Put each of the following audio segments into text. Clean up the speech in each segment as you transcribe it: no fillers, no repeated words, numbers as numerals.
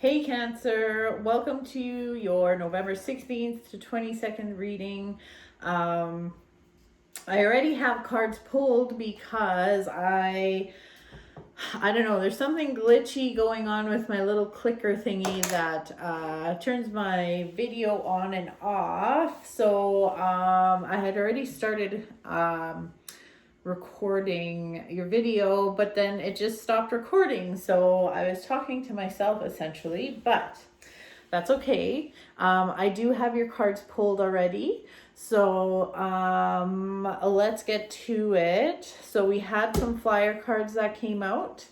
Hey Cancer, welcome to your November 16th to 22nd reading. I already have cards pulled because I don't know, there's something glitchy going on with my little clicker thingy that turns my video on and off. So I had already started recording your video, but then it just stopped recording. So I was talking to myself essentially, but that's okay. I do have your cards pulled already. So let's get to it. So we had some flyer cards that came out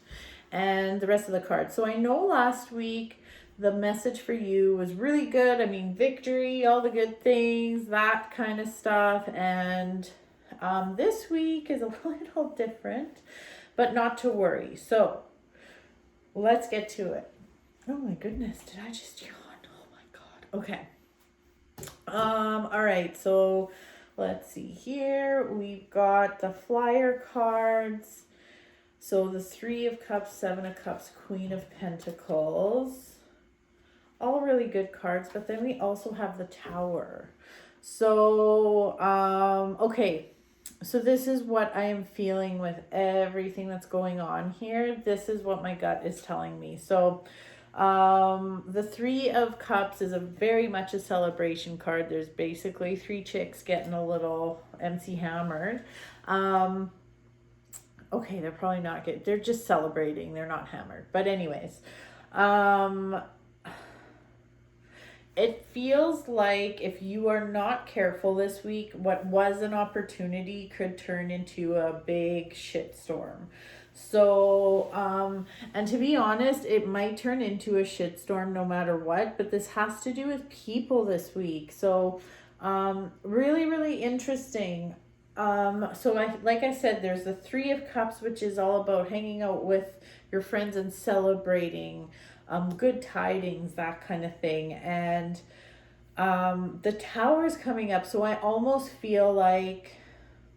and the rest of the cards. So I know last week the message for you was really good. I mean, victory, all the good things, that kind of stuff. And this week is a little different, but not to worry. So let's get to it. Oh my goodness, did I just yawn? Oh my God. Okay. All right, so let's see here. We've got the flyer cards. So the Three of Cups, Seven of Cups, Queen of Pentacles. All really good cards, but then we also have the Tower. So, okay. So this is what I am feeling with everything that's going on here. This is what my gut is telling me. So the Three of Cups is a very much a celebration card. There's basically three chicks getting a little MC hammered. Okay, they're probably not good. They're just celebrating. They're not hammered. But anyways, it feels like if you are not careful this week, what was an opportunity could turn into a big shitstorm. So, and to be honest, it might turn into a shitstorm no matter what, but this has to do with people this week. So, really, really interesting. Like I said, there's the Three of Cups, which is all about hanging out with your friends and celebrating good tidings, that kind of thing. And the Tower's coming up, so I almost feel like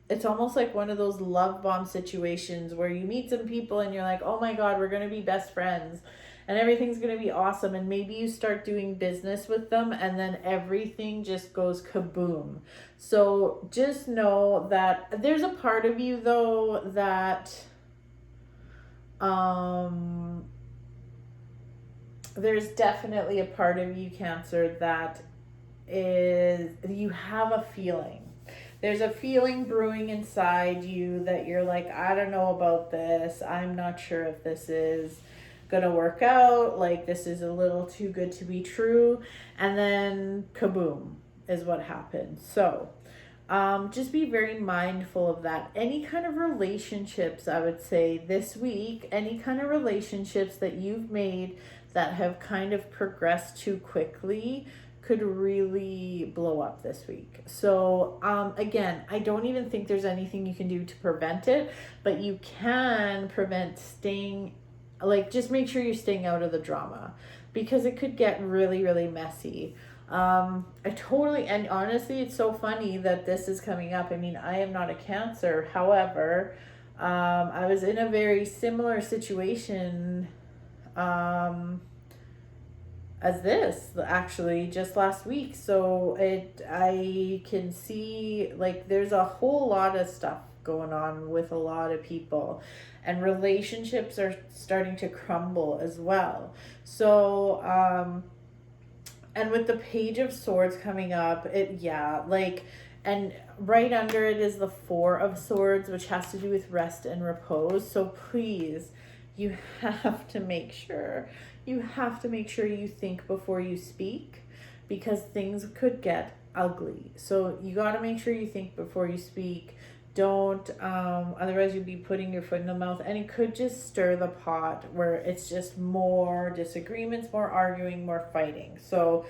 it's almost like one of those love bomb situations where you meet some people and you're like, oh my God, we're going to be best friends and everything's going to be awesome. And maybe you start doing business with them and then everything just goes kaboom. So just know that there's a part of you though that there's definitely a part of you, Cancer, that is you have a feeling. There's a feeling brewing inside you that you're like, I don't know about this. I'm not sure if this is gonna work out. Like, this is a little too good to be true. And then kaboom is what happens. So just be very mindful of that. Any kind of relationships, I would say this week, any kind of relationships that you've made that have kind of progressed too quickly could really blow up this week. So again, I don't even think there's anything you can do to prevent it, but you can prevent staying, like, just make sure you're staying out of the drama because it could get really, really messy. And honestly, it's so funny that this is coming up. I mean, I am not a Cancer. However, I was in a very similar situation as this actually just last week. So I can see like there's a whole lot of stuff going on with a lot of people and relationships are starting to crumble as well. So and with the Page of Swords coming up, and right under it is the Four of Swords, which has to do with rest and repose. So please, you have to make sure you think before you speak because things could get ugly. So you got to make sure you think before you speak. Don't otherwise you'd be putting your foot in the mouth and it could just stir the pot where it's just more disagreements, more arguing, more fighting. So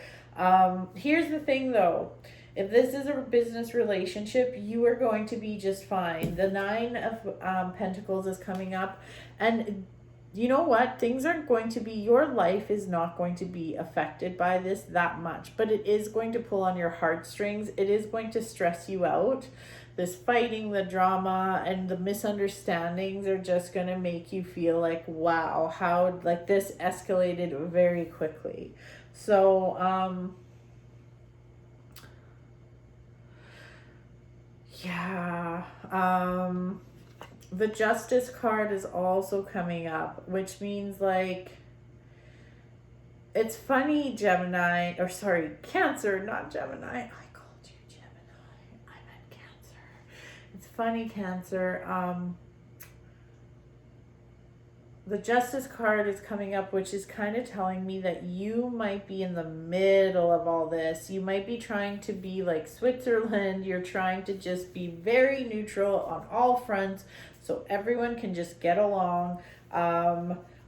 here's the thing though, if this is a business relationship, you are going to be just fine. The Nine of Pentacles is coming up, and you know what? Things aren't going to be, your life is not going to be affected by this that much, but it is going to pull on your heartstrings. It is going to stress you out. this fighting, the drama, and the misunderstandings are just going to make you feel like, wow, how like this escalated very quickly. So, yeah, the Justice card is also coming up, which means like, it's funny, Gemini, or sorry, Cancer, not Gemini. I called you Gemini. I meant Cancer. It's funny, Cancer. The Justice card is coming up, which is kind of telling me that you might be in the middle of all this. You might be trying to be like Switzerland. You're trying to just be very neutral on all fronts so everyone can just get along.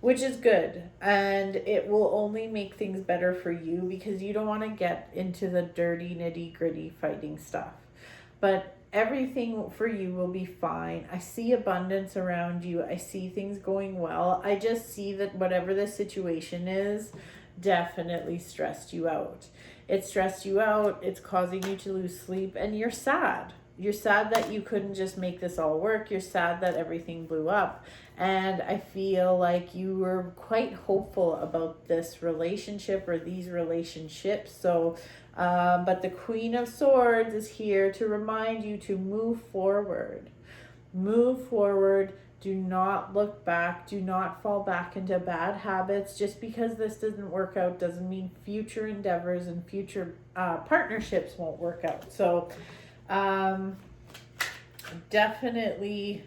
Which is good, and it will only make things better for you because you don't want to get into the dirty, nitty gritty fighting stuff. But everything for you will be fine. I see abundance around you. I see things going well. I just see that whatever the situation is definitely stressed you out. It stressed you out. It's causing you to lose sleep, and you're sad. You're sad that you couldn't just make this all work. You're sad that everything blew up. And I feel like you were quite hopeful about this relationship or these relationships. So, but the Queen of Swords is here to remind you to move forward. Move forward. Do not look back. Do not fall back into bad habits. Just because this doesn't work out doesn't mean future endeavors and future partnerships won't work out. So, definitely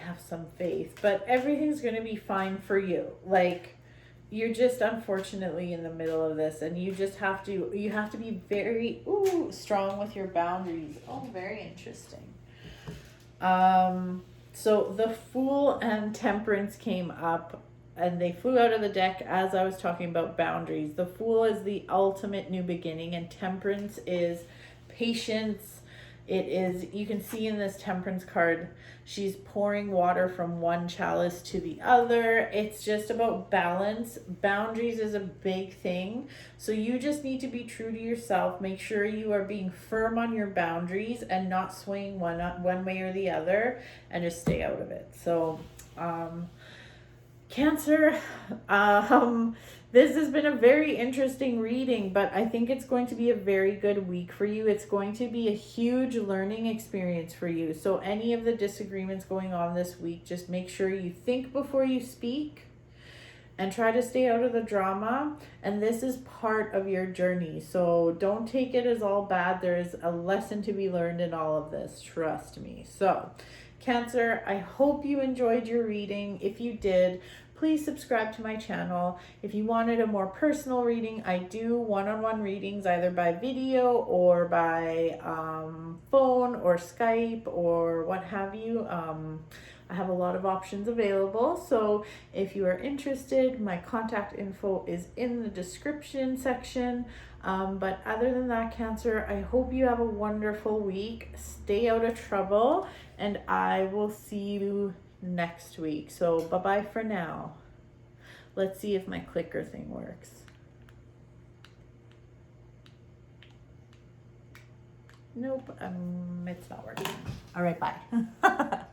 have some faith, but everything's going to be fine for you. Like, you're just unfortunately in the middle of this, and you have to be very strong with your boundaries. Oh, very interesting. So the Fool and Temperance came up, and they flew out of the deck as I was talking about boundaries. The Fool is the ultimate new beginning, and Temperance is patience. It is, you can see in this Temperance card, she's pouring water from one chalice to the other. It's just about balance. Boundaries is a big thing. So you just need to be true to yourself. Make sure you are being firm on your boundaries and not swaying one way or the other, and just stay out of it. So, Cancer, this has been a very interesting reading, but I think it's going to be a very good week for you. It's going to be a huge learning experience for you. So any of the disagreements going on this week, just make sure you think before you speak and try to stay out of the drama. And this is part of your journey. So don't take it as all bad. There is a lesson to be learned in all of this. Trust me. So, Cancer, I hope you enjoyed your reading. If you did, please subscribe to my channel. If you wanted a more personal reading, I do one-on-one readings either by video or by phone or Skype or what have you. I have a lot of options available. So if you are interested, my contact info is in the description section. But other than that, Cancer, I hope you have a wonderful week. Stay out of trouble, and I will see you next week. So bye-bye for now. Let's see if my clicker thing works. Nope, it's not working. All right, bye.